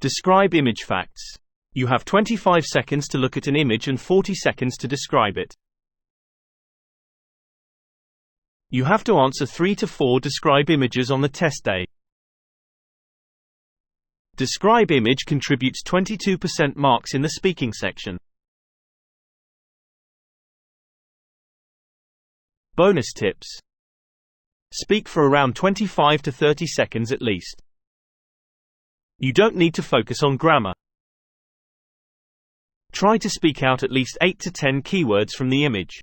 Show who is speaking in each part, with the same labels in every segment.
Speaker 1: Describe image facts. You have 25 seconds to look at an image and 40 seconds to describe it. You have to answer 3 to 4 describe images on the test day. Describe image contributes 22% marks in the speaking section. Bonus tips. Speak for around 25 to 30 seconds at least. You don't need to focus on grammar. Try to speak out at least 8 to 10 keywords from the image.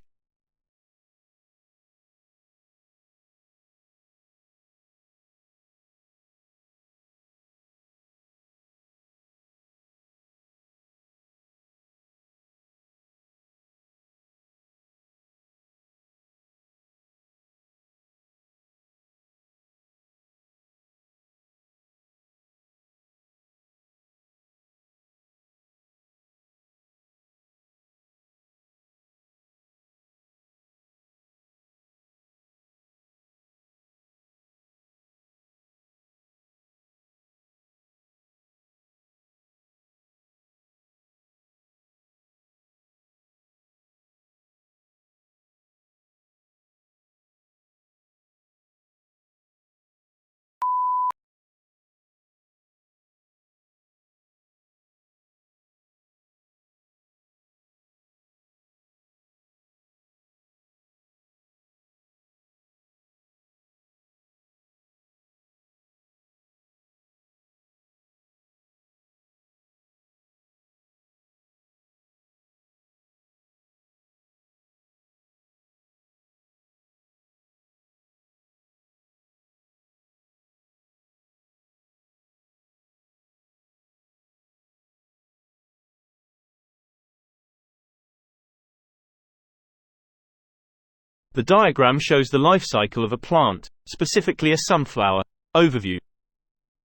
Speaker 1: The diagram shows the life cycle of a plant, specifically a sunflower. Overview.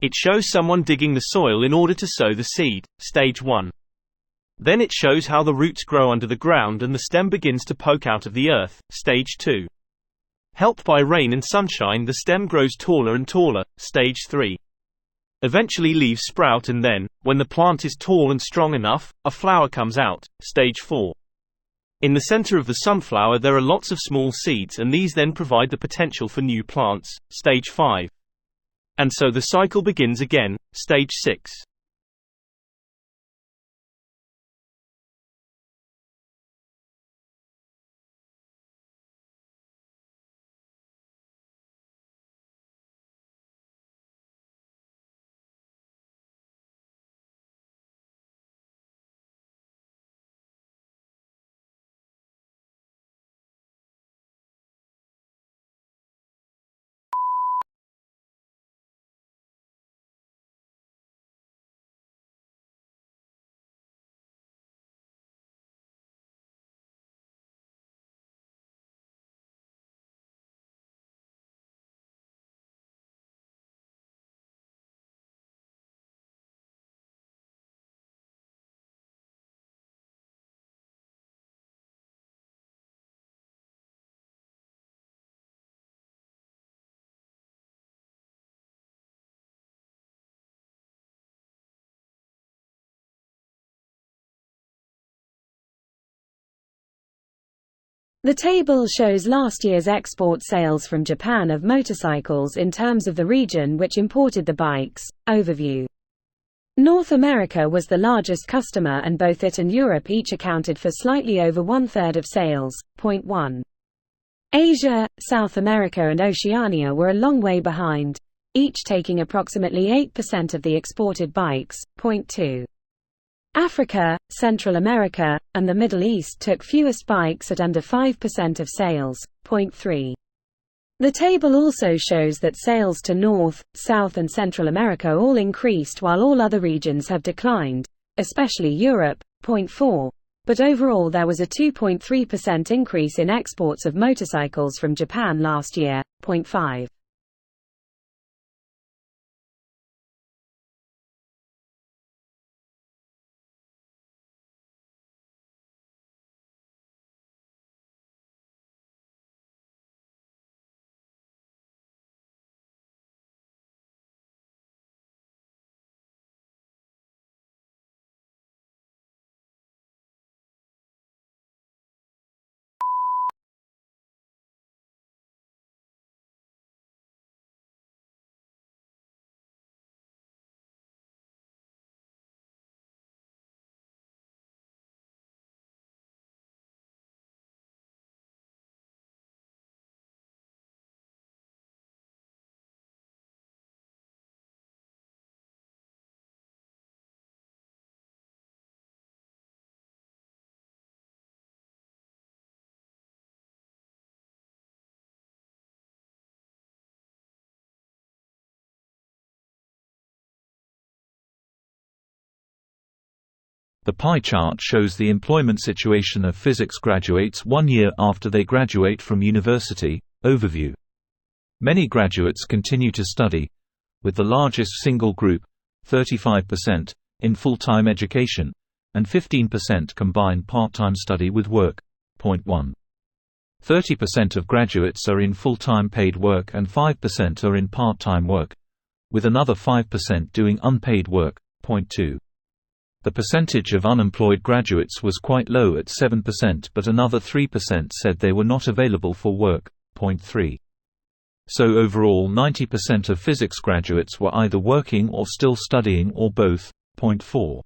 Speaker 1: It shows someone digging the soil in order to sow the seed, stage 1. Then it shows how the roots grow under the ground and the stem begins to poke out of the earth, stage 2. Helped by rain and sunshine, the stem grows taller and taller, stage 3. Eventually leaves sprout and then, when the plant is tall and strong enough, a flower comes out, stage 4. In the center of the sunflower there are lots of small seeds and these then provide the potential for new plants, stage 5. And so the cycle begins again, stage 6.
Speaker 2: The table shows last year's export sales from Japan of motorcycles in terms of the region which imported the bikes. Overview. North America was the largest customer and both it and Europe each accounted for slightly over 1/3 of sales. 1. Asia, South America and Oceania were a long way behind, each taking approximately 8% of the exported bikes. 2. Africa, Central America, and the Middle East took fewest bikes at under 5% of sales. 3. The table also shows that sales to North, South and Central America all increased while all other regions have declined, especially Europe. 4. But overall there was a 2.3% increase in exports of motorcycles from Japan last year. 5.
Speaker 3: The pie chart shows the employment situation of physics graduates 1 year after they graduate from university. Overview. Many graduates continue to study, with the largest single group, 35%, in full-time education, and 15% combine part-time study with work. Point 1. 30% of graduates are in full-time paid work and 5% are in part-time work, with another 5% doing unpaid work. Point 2. The percentage of unemployed graduates was quite low at 7%, but another 3% said they were not available for work. Point 3. So overall 90% of physics graduates were either working or still studying or both. Point 4.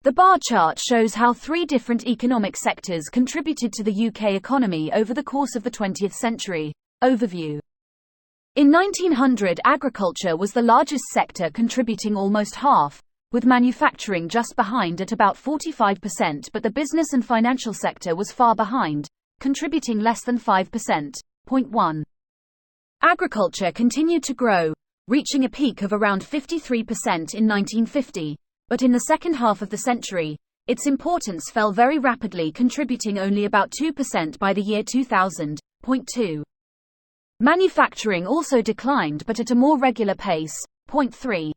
Speaker 4: The bar chart shows how 3 different economic sectors contributed to the UK economy over the course of the 20th century. Overview. In 1900, agriculture was the largest sector, contributing almost half, with manufacturing just behind at about 45%, but the business and financial sector was far behind, contributing less than 5%. Point 1. Agriculture continued to grow, reaching a peak of around 53% in 1950. But in the second half of the century, its importance fell very rapidly, contributing only about 2% by the year 2000. Point 2. Manufacturing also declined, but at a more regular pace. Point 3.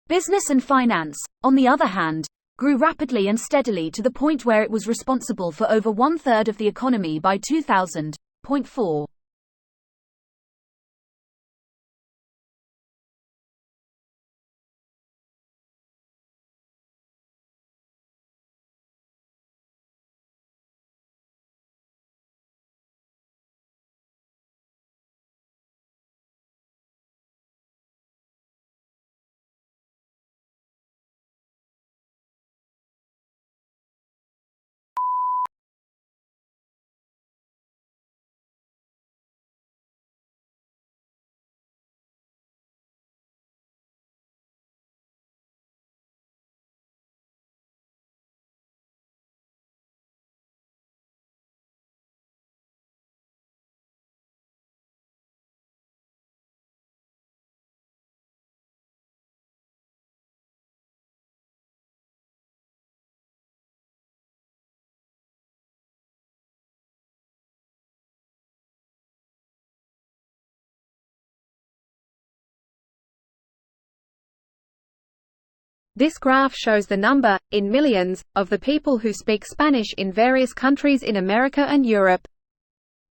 Speaker 4: Business and finance, on the other hand, grew rapidly and steadily to the point where it was responsible for over 1/3 of the economy by 2000. Point 4.
Speaker 2: This graph shows the number, in millions, of the people who speak Spanish in various countries in America and Europe.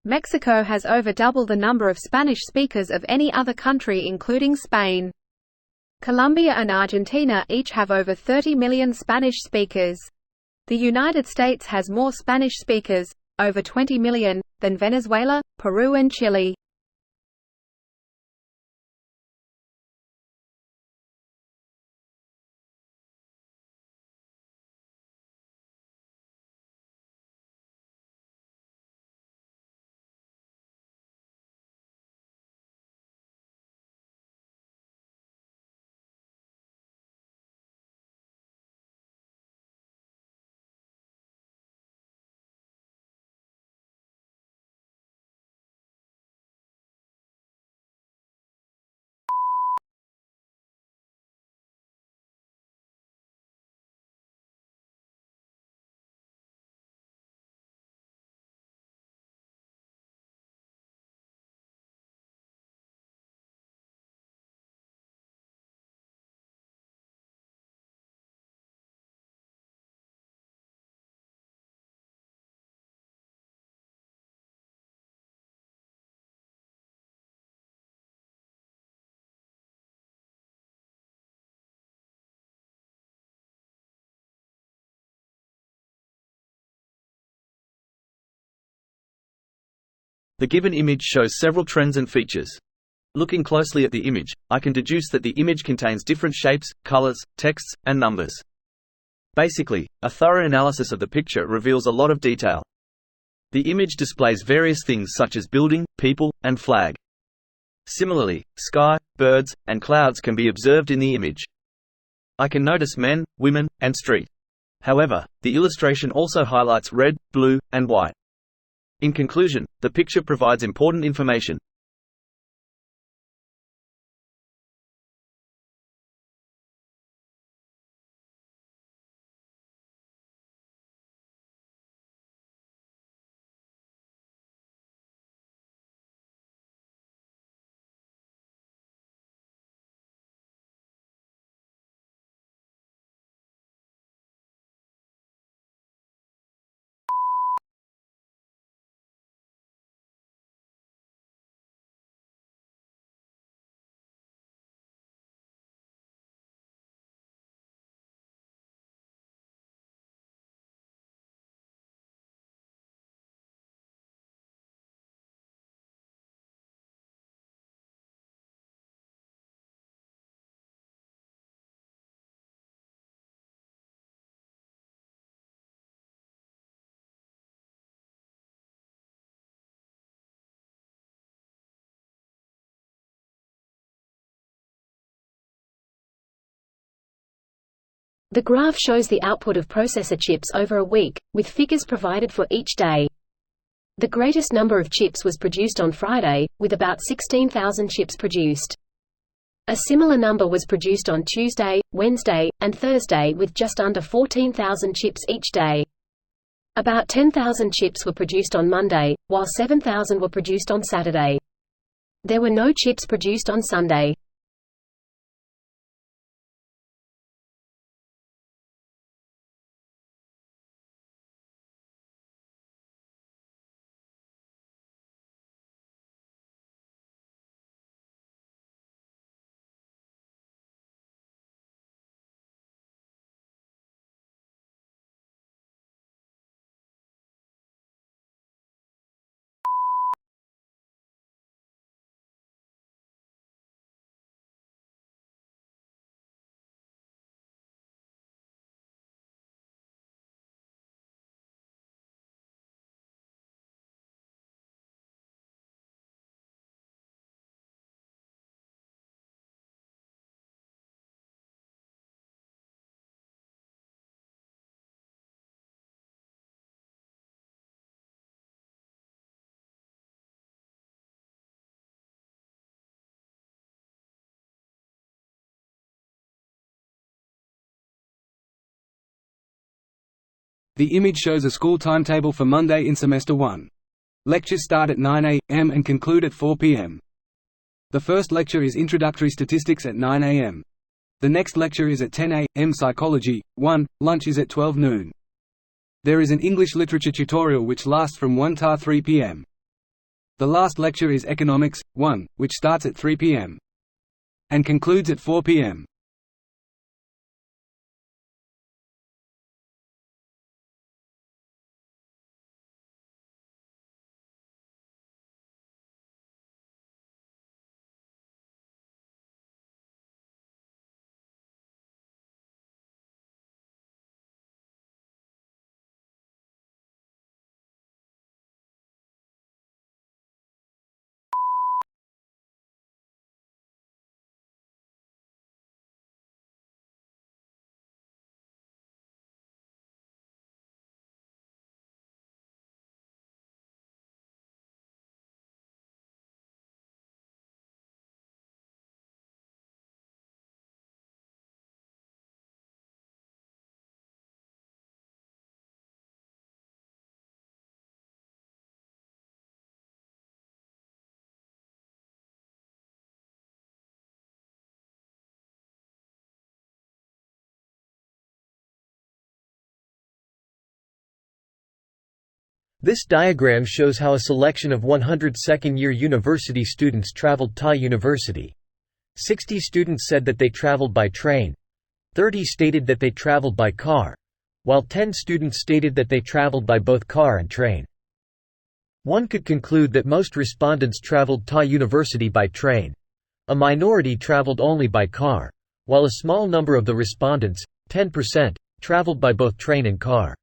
Speaker 2: Mexico has over double the number of Spanish speakers of any other country, including Spain. Colombia and Argentina each have over 30 million Spanish speakers. The United States has more Spanish speakers, over 20 million, than Venezuela, Peru and Chile.
Speaker 5: The given image shows several trends and features. Looking closely at the image, I can deduce that the image contains different shapes, colors, texts, and numbers. Basically, a thorough analysis of the picture reveals a lot of detail. The image displays various things such as building, people, and flag. Similarly, sky, birds, and clouds can be observed in the image. I can notice men, women, and street. However, the illustration also highlights red, blue, and white. In conclusion, the picture provides important information.
Speaker 6: The graph shows the output of processor chips over a week, with figures provided for each day. The greatest number of chips was produced on Friday, with about 16,000 chips produced. A similar number was produced on Tuesday, Wednesday, and Thursday with just under 14,000 chips each day. About 10,000 chips were produced on Monday, while 7,000 were produced on Saturday. There were no chips produced on Sunday.
Speaker 7: The image shows a school timetable for Monday in Semester 1. Lectures start at 9 a.m. and conclude at 4 p.m. The first lecture is Introductory Statistics at 9 a.m. The next lecture is at 10 a.m. Psychology 1, lunch is at 12 noon. There is an English literature tutorial which lasts from 1 to 3 p.m. The last lecture is Economics 1, which starts at 3 p.m. and concludes at 4 p.m.
Speaker 8: This diagram shows how a selection of 100 second-year university students traveled to university. 60 students said that they traveled by train. 30 stated that they traveled by car, while 10 students stated that they traveled by both car and train. One could conclude that most respondents traveled to university by train. A minority traveled only by car, while a small number of the respondents, 10%, traveled by both train and car.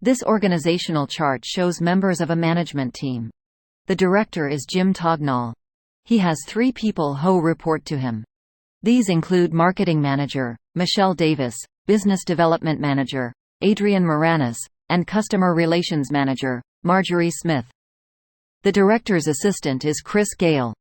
Speaker 4: This organizational chart shows members of a management team. The director is Jim Tognall. He has 3 people who report to him. These include Marketing Manager, Michelle Davis, Business Development Manager, Adrian Moranis, and Customer Relations Manager, Marjorie Smith. The director's assistant is Chris Gale.